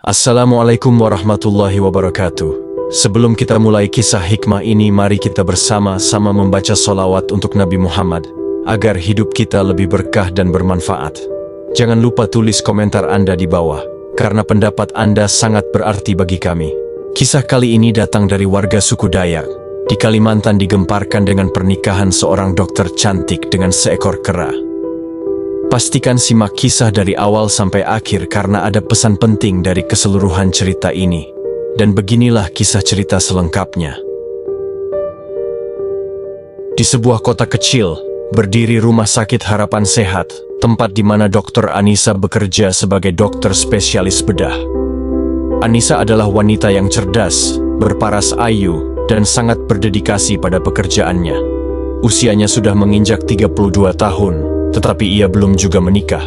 Assalamualaikum warahmatullahi wabarakatuh. Sebelum kita mulai kisah hikmah ini, mari kita bersama-sama membaca sholawat untuk Nabi Muhammad, agar hidup kita lebih berkah dan bermanfaat. Jangan lupa tulis komentar Anda di bawah, karena pendapat Anda sangat berarti bagi kami. Kisah kali ini datang dari warga suku Dayak. Di Kalimantan digemparkan dengan pernikahan seorang dokter cantik dengan seekor kera. Pastikan simak kisah dari awal sampai akhir karena ada pesan penting dari keseluruhan cerita ini. Dan beginilah kisah cerita selengkapnya. Di sebuah kota kecil, berdiri Rumah Sakit Harapan Sehat, tempat di mana Dr. Anissa bekerja sebagai dokter spesialis bedah. Anissa adalah wanita yang cerdas, berparas ayu, dan sangat berdedikasi pada pekerjaannya. Usianya sudah menginjak 32 tahun. Tetapi ia belum juga menikah.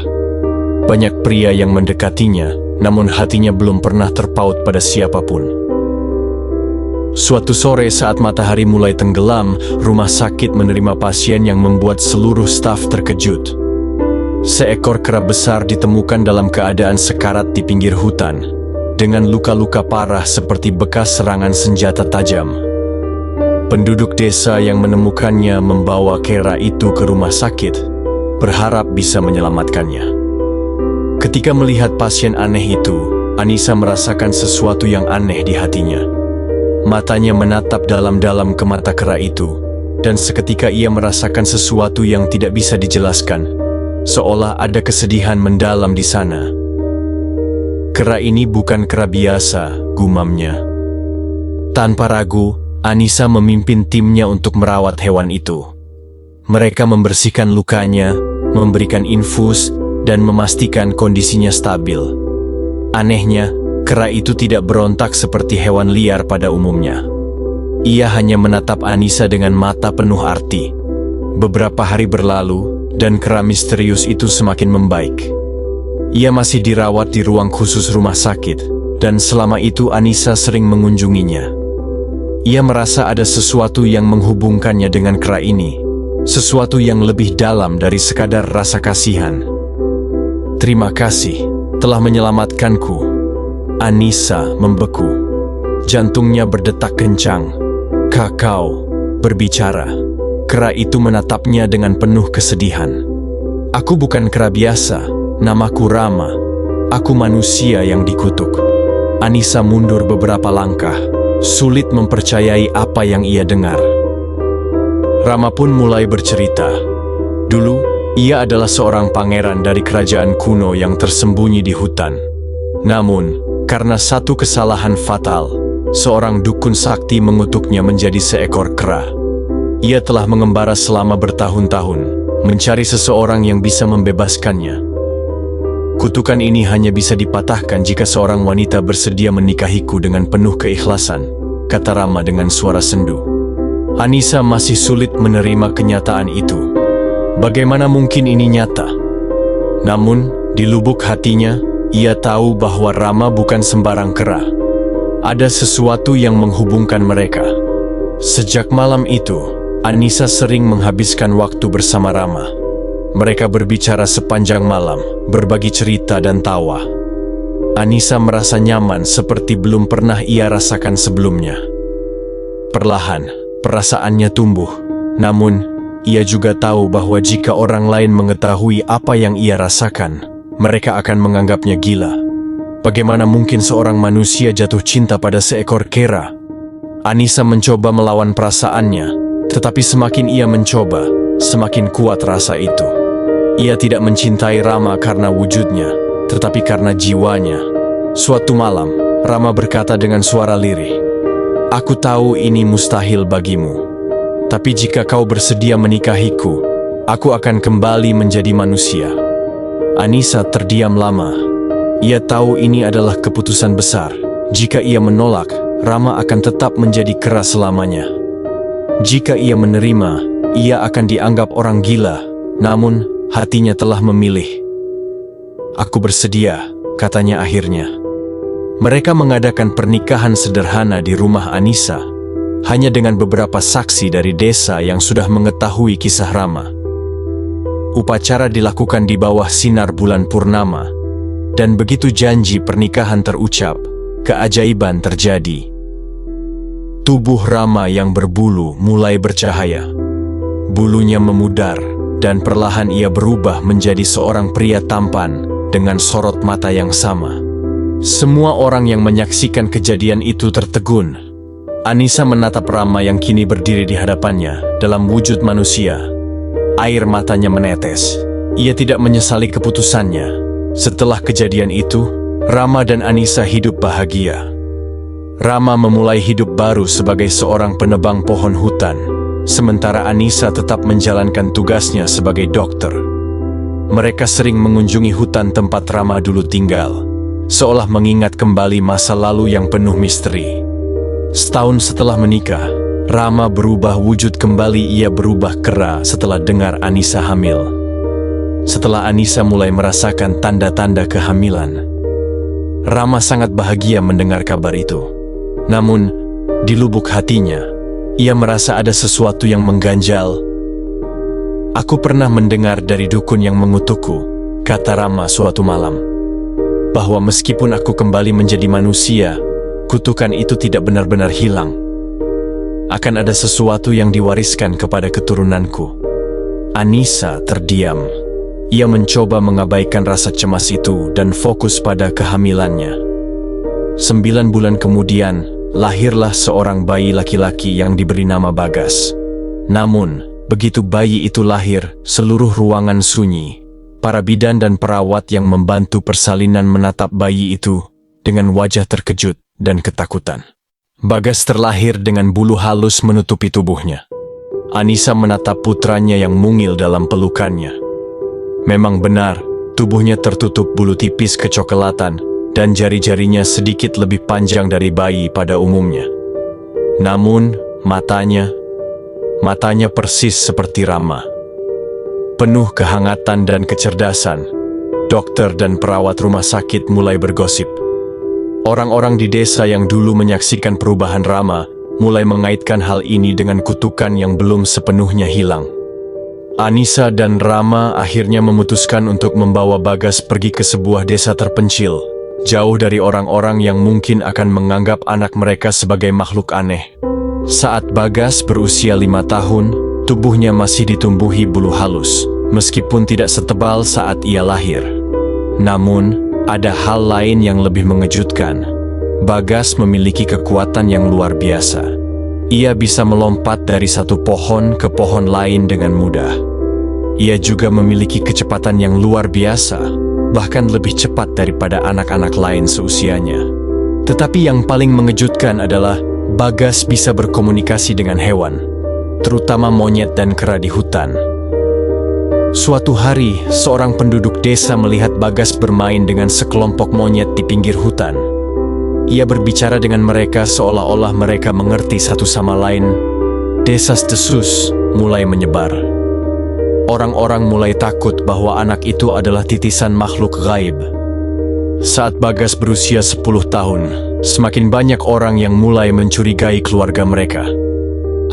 Banyak pria yang mendekatinya, namun hatinya belum pernah terpaut pada siapapun. Suatu sore saat matahari mulai tenggelam, rumah sakit menerima pasien yang membuat seluruh staf terkejut. Seekor kera besar ditemukan dalam keadaan sekarat di pinggir hutan, dengan luka-luka parah seperti bekas serangan senjata tajam. Penduduk desa yang menemukannya membawa kera itu ke rumah sakit, berharap bisa menyelamatkannya. Ketika melihat pasien aneh itu, Anissa merasakan sesuatu yang aneh di hatinya. Matanya menatap dalam-dalam ke mata kera itu, dan seketika ia merasakan sesuatu yang tidak bisa dijelaskan, seolah ada kesedihan mendalam di sana. Kera ini bukan kera biasa, gumamnya. Tanpa ragu, Anissa memimpin timnya untuk merawat hewan itu. Mereka membersihkan lukanya, memberikan infus, dan memastikan kondisinya stabil. Anehnya, kera itu tidak berontak seperti hewan liar pada umumnya. Ia hanya menatap Anissa dengan mata penuh arti. Beberapa hari berlalu, dan kera misterius itu semakin membaik. Ia masih dirawat di ruang khusus rumah sakit, dan selama itu Anissa sering mengunjunginya. Ia merasa ada sesuatu yang menghubungkannya dengan kera ini. Sesuatu yang lebih dalam dari sekadar rasa kasihan. Terima kasih telah menyelamatkanku. Anissa membeku. Jantungnya berdetak kencang. Kakao berbicara. Kera itu menatapnya dengan penuh kesedihan. Aku bukan kera biasa. Namaku Rama. Aku manusia yang dikutuk. Anissa mundur beberapa langkah. Sulit mempercayai apa yang ia dengar. Rama pun mulai bercerita. Dulu, ia adalah seorang pangeran dari kerajaan kuno yang tersembunyi di hutan. Namun, karena satu kesalahan fatal, seorang dukun sakti mengutuknya menjadi seekor kera. Ia telah mengembara selama bertahun-tahun, mencari seseorang yang bisa membebaskannya. Kutukan ini hanya bisa dipatahkan jika seorang wanita bersedia menikahiku dengan penuh keikhlasan, kata Rama dengan suara sendu. Anissa masih sulit menerima kenyataan itu. Bagaimana mungkin ini nyata? Namun, di lubuk hatinya, ia tahu bahwa Rama bukan sembarang kera. Ada sesuatu yang menghubungkan mereka. Sejak malam itu, Anissa sering menghabiskan waktu bersama Rama. Mereka berbicara sepanjang malam, berbagi cerita dan tawa. Anissa merasa nyaman seperti belum pernah ia rasakan sebelumnya. Perlahan, perasaannya tumbuh, namun ia juga tahu bahwa jika orang lain mengetahui apa yang ia rasakan, mereka akan menganggapnya gila. Bagaimana mungkin seorang manusia jatuh cinta pada seekor kera? Anissa mencoba melawan perasaannya, tetapi semakin ia mencoba, semakin kuat rasa itu. Ia tidak mencintai Rama karena wujudnya, tetapi karena jiwanya. Suatu malam, Rama berkata dengan suara lirih, "Aku tahu ini mustahil bagimu. Tapi jika kau bersedia menikahiku, aku akan kembali menjadi manusia." Anissa terdiam lama. Ia tahu ini adalah keputusan besar. Jika ia menolak, Rama akan tetap menjadi kera selamanya. Jika ia menerima, ia akan dianggap orang gila. Namun, hatinya telah memilih. "Aku bersedia," katanya akhirnya. Mereka mengadakan pernikahan sederhana di rumah Anissa, hanya dengan beberapa saksi dari desa yang sudah mengetahui kisah Rama. Upacara dilakukan di bawah sinar bulan purnama. Dan begitu janji pernikahan terucap, keajaiban terjadi. Tubuh Rama yang berbulu mulai bercahaya. Bulunya memudar, dan perlahan ia berubah menjadi seorang pria tampan dengan sorot mata yang sama. Semua orang yang menyaksikan kejadian itu tertegun. Anissa menatap Rama yang kini berdiri di hadapannya dalam wujud manusia. Air matanya menetes. Ia tidak menyesali keputusannya. Setelah kejadian itu, Rama dan Anissa hidup bahagia. Rama memulai hidup baru sebagai seorang penebang pohon hutan, sementara Anissa tetap menjalankan tugasnya sebagai dokter. Mereka sering mengunjungi hutan tempat Rama dulu tinggal, seolah mengingat kembali masa lalu yang penuh misteri. Setahun setelah menikah, Rama berubah wujud kembali. Ia berubah kera setelah dengar Anissa hamil. Setelah Anissa mulai merasakan tanda-tanda kehamilan, Rama sangat bahagia mendengar kabar itu. Namun, di lubuk hatinya, ia merasa ada sesuatu yang mengganjal. "Aku pernah mendengar dari dukun yang mengutukku," kata Rama suatu malam, "bahwa meskipun aku kembali menjadi manusia, kutukan itu tidak benar-benar hilang. Akan ada sesuatu yang diwariskan kepada keturunanku." Anissa terdiam. Ia mencoba mengabaikan rasa cemas itu dan fokus pada kehamilannya. 9 bulan kemudian, lahirlah seorang bayi laki-laki yang diberi nama Bagas. Namun, begitu bayi itu lahir, seluruh ruangan sunyi. Para bidan dan perawat yang membantu persalinan menatap bayi itu dengan wajah terkejut dan ketakutan. Bagas terlahir dengan bulu halus menutupi tubuhnya. Anissa menatap putranya yang mungil dalam pelukannya. Memang benar, tubuhnya tertutup bulu tipis kecoklatan dan jari-jarinya sedikit lebih panjang dari bayi pada umumnya. Namun, matanya persis seperti Rama. Penuh kehangatan dan kecerdasan, dokter dan perawat rumah sakit mulai bergosip. Orang-orang di desa yang dulu menyaksikan perubahan Rama mulai mengaitkan hal ini dengan kutukan yang belum sepenuhnya hilang. Anissa dan Rama akhirnya memutuskan untuk membawa Bagas pergi ke sebuah desa terpencil, jauh dari orang-orang yang mungkin akan menganggap anak mereka sebagai makhluk aneh. Saat Bagas berusia 5 tahun, tubuhnya masih ditumbuhi bulu halus, meskipun tidak setebal saat ia lahir. Namun, ada hal lain yang lebih mengejutkan. Bagas memiliki kekuatan yang luar biasa. Ia bisa melompat dari satu pohon ke pohon lain dengan mudah. Ia juga memiliki kecepatan yang luar biasa, bahkan lebih cepat daripada anak-anak lain seusianya. Tetapi yang paling mengejutkan adalah Bagas bisa berkomunikasi dengan hewan, terutama monyet dan kera di hutan. Suatu hari, seorang penduduk desa melihat Bagas bermain dengan sekelompok monyet di pinggir hutan. Ia berbicara dengan mereka seolah-olah mereka mengerti satu sama lain. Desas-desus mulai menyebar. Orang-orang mulai takut bahwa anak itu adalah titisan makhluk gaib. Saat Bagas berusia 10 tahun, semakin banyak orang yang mulai mencurigai keluarga mereka.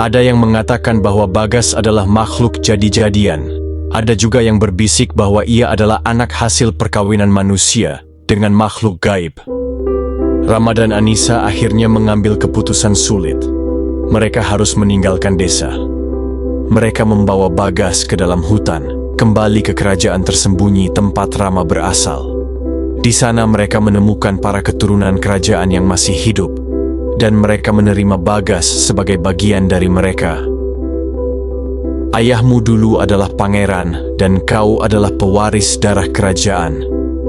Ada yang mengatakan bahwa Bagas adalah makhluk jadi-jadian. Ada juga yang berbisik bahwa ia adalah anak hasil perkawinan manusia dengan makhluk gaib. Rama dan Anissa akhirnya mengambil keputusan sulit. Mereka harus meninggalkan desa. Mereka membawa Bagas ke dalam hutan, kembali ke kerajaan tersembunyi tempat Rama berasal. Di sana mereka menemukan para keturunan kerajaan yang masih hidup, dan mereka menerima Bagas sebagai bagian dari mereka. "Ayahmu dulu adalah pangeran, dan kau adalah pewaris darah kerajaan,"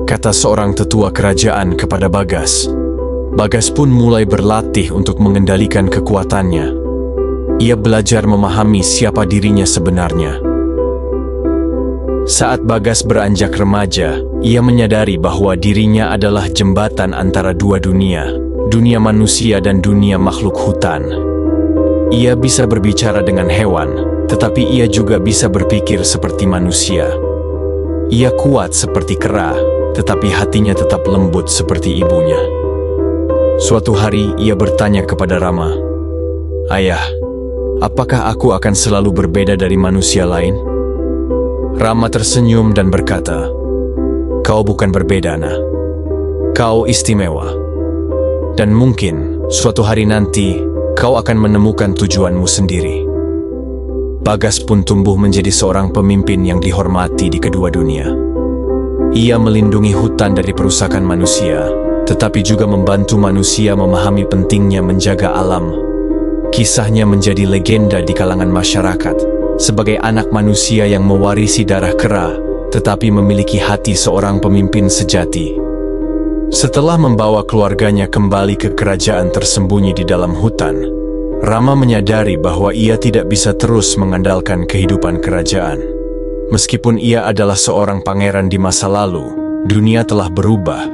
kata seorang tetua kerajaan kepada Bagas. Bagas pun mulai berlatih untuk mengendalikan kekuatannya. Ia belajar memahami siapa dirinya sebenarnya. Saat Bagas beranjak remaja, ia menyadari bahwa dirinya adalah jembatan antara dua dunia, dunia manusia dan dunia makhluk hutan. Ia bisa berbicara dengan hewan, tetapi ia juga bisa berpikir seperti manusia. Ia kuat seperti kera, tetapi hatinya tetap lembut seperti ibunya. Suatu hari ia bertanya kepada Rama, "Ayah, apakah aku akan selalu berbeda dari manusia lain?" Rama tersenyum dan berkata, "Kau bukan berbeda, Nak. Kau istimewa. Dan mungkin suatu hari nanti kau akan menemukan tujuanmu sendiri. Bagas pun tumbuh menjadi seorang pemimpin yang dihormati di kedua dunia. Ia melindungi hutan dari perusakan manusia, tetapi juga membantu manusia memahami pentingnya menjaga alam. Kisahnya menjadi legenda di kalangan masyarakat, sebagai anak manusia yang mewarisi darah kera, tetapi memiliki hati seorang pemimpin sejati. Setelah membawa keluarganya kembali ke kerajaan tersembunyi di dalam hutan, Rama menyadari bahwa ia tidak bisa terus mengandalkan kehidupan kerajaan. Meskipun ia adalah seorang pangeran di masa lalu, dunia telah berubah,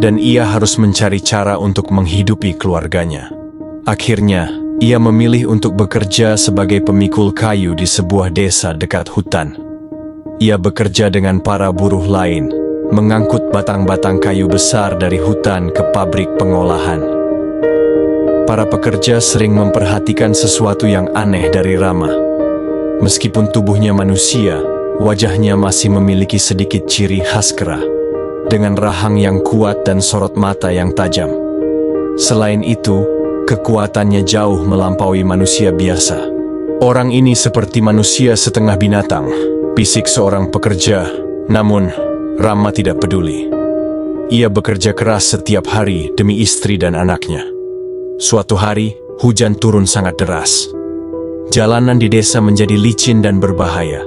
dan ia harus mencari cara untuk menghidupi keluarganya. Akhirnya, ia memilih untuk bekerja sebagai pemikul kayu di sebuah desa dekat hutan. Ia bekerja dengan para buruh lain, mengangkut batang-batang kayu besar dari hutan ke pabrik pengolahan. Para pekerja sering memperhatikan sesuatu yang aneh dari Rama. Meskipun tubuhnya manusia, wajahnya masih memiliki sedikit ciri khas kera, dengan rahang yang kuat dan sorot mata yang tajam. Selain itu, kekuatannya jauh melampaui manusia biasa. Orang ini seperti manusia setengah binatang, bisik seorang pekerja, namun Rama tidak peduli. Ia bekerja keras setiap hari demi istri dan anaknya. Suatu hari, hujan turun sangat deras. Jalanan di desa menjadi licin dan berbahaya.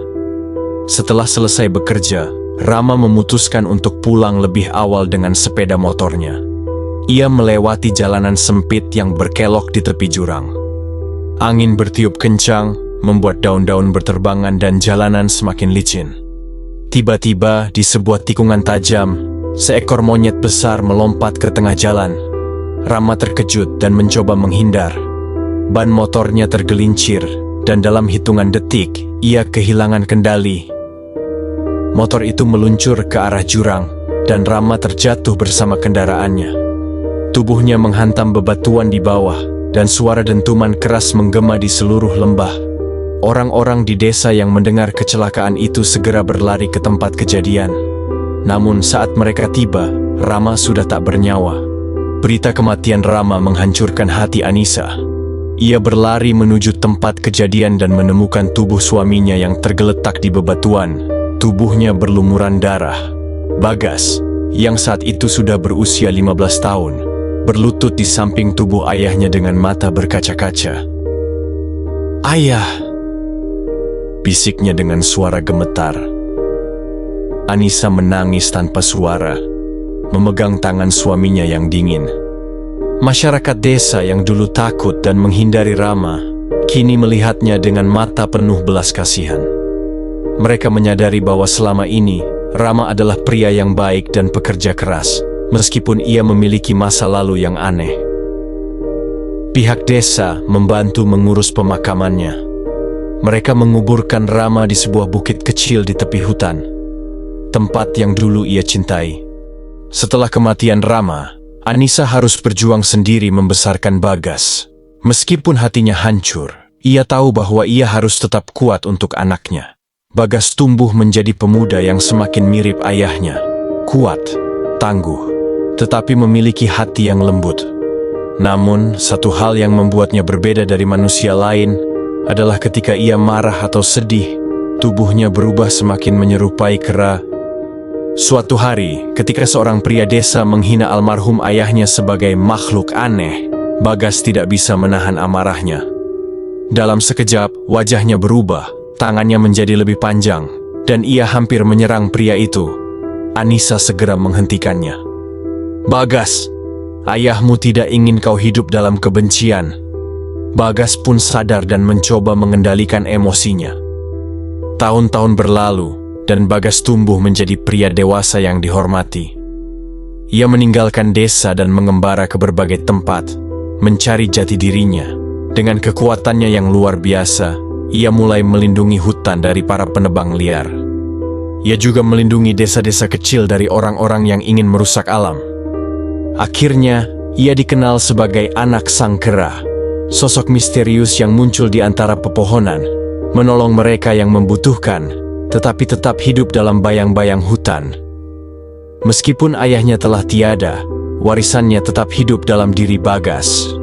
Setelah selesai bekerja, Rama memutuskan untuk pulang lebih awal dengan sepeda motornya. Ia melewati jalanan sempit yang berkelok di tepi jurang. Angin bertiup kencang, membuat daun-daun berterbangan dan jalanan semakin licin. Tiba-tiba, di sebuah tikungan tajam, seekor monyet besar melompat ke tengah jalan. Rama terkejut dan mencoba menghindar. Ban motornya tergelincir, dan dalam hitungan detik, ia kehilangan kendali. Motor itu meluncur ke arah jurang, dan Rama terjatuh bersama kendaraannya. Tubuhnya menghantam bebatuan di bawah, dan suara dentuman keras menggema di seluruh lembah. Orang-orang di desa yang mendengar kecelakaan itu segera berlari ke tempat kejadian. Namun saat mereka tiba, Rama sudah tak bernyawa. Berita kematian Rama menghancurkan hati Anissa. Ia berlari menuju tempat kejadian dan menemukan tubuh suaminya yang tergeletak di bebatuan. Tubuhnya berlumuran darah. Bagas, yang saat itu sudah berusia 15 tahun, berlutut di samping tubuh ayahnya dengan mata berkaca-kaca. "Ayah!" bisiknya dengan suara gemetar. Anissa menangis tanpa suara, memegang tangan suaminya yang dingin. Masyarakat desa yang dulu takut dan menghindari Rama, kini melihatnya dengan mata penuh belas kasihan. Mereka menyadari bahwa selama ini, Rama adalah pria yang baik dan pekerja keras, meskipun ia memiliki masa lalu yang aneh. Pihak desa membantu mengurus pemakamannya. Mereka menguburkan Rama di sebuah bukit kecil di tepi hutan, tempat yang dulu ia cintai. Setelah kematian Rama, Anissa harus berjuang sendiri membesarkan Bagas. Meskipun hatinya hancur, ia tahu bahwa ia harus tetap kuat untuk anaknya. Bagas tumbuh menjadi pemuda yang semakin mirip ayahnya, kuat, tangguh, tetapi memiliki hati yang lembut. Namun, satu hal yang membuatnya berbeda dari manusia lain adalah ketika ia marah atau sedih, tubuhnya berubah semakin menyerupai kera. Suatu hari, ketika seorang pria desa menghina almarhum ayahnya sebagai makhluk aneh, Bagas tidak bisa menahan amarahnya. Dalam sekejap, wajahnya berubah, tangannya menjadi lebih panjang, dan ia hampir menyerang pria itu. Anissa segera menghentikannya. "Bagas, ayahmu tidak ingin kau hidup dalam kebencian." Bagas pun sadar dan mencoba mengendalikan emosinya. Tahun-tahun berlalu, dan Bagas tumbuh menjadi pria dewasa yang dihormati. Ia meninggalkan desa dan mengembara ke berbagai tempat, mencari jati dirinya. Dengan kekuatannya yang luar biasa, ia mulai melindungi hutan dari para penebang liar. Ia juga melindungi desa-desa kecil dari orang-orang yang ingin merusak alam. Akhirnya, ia dikenal sebagai anak sang kera. Sosok misterius yang muncul di antara pepohonan, menolong mereka yang membutuhkan, tetapi tetap hidup dalam bayang-bayang hutan. Meskipun ayahnya telah tiada, warisannya tetap hidup dalam diri Bagas.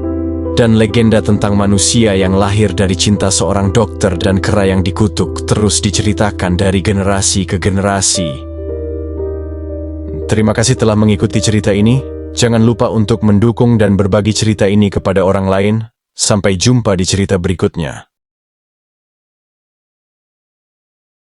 Dan legenda tentang manusia yang lahir dari cinta seorang dokter dan kera yang dikutuk terus diceritakan dari generasi ke generasi. Terima kasih telah mengikuti cerita ini. Jangan lupa untuk mendukung dan berbagi cerita ini kepada orang lain. Sampai jumpa di cerita berikutnya.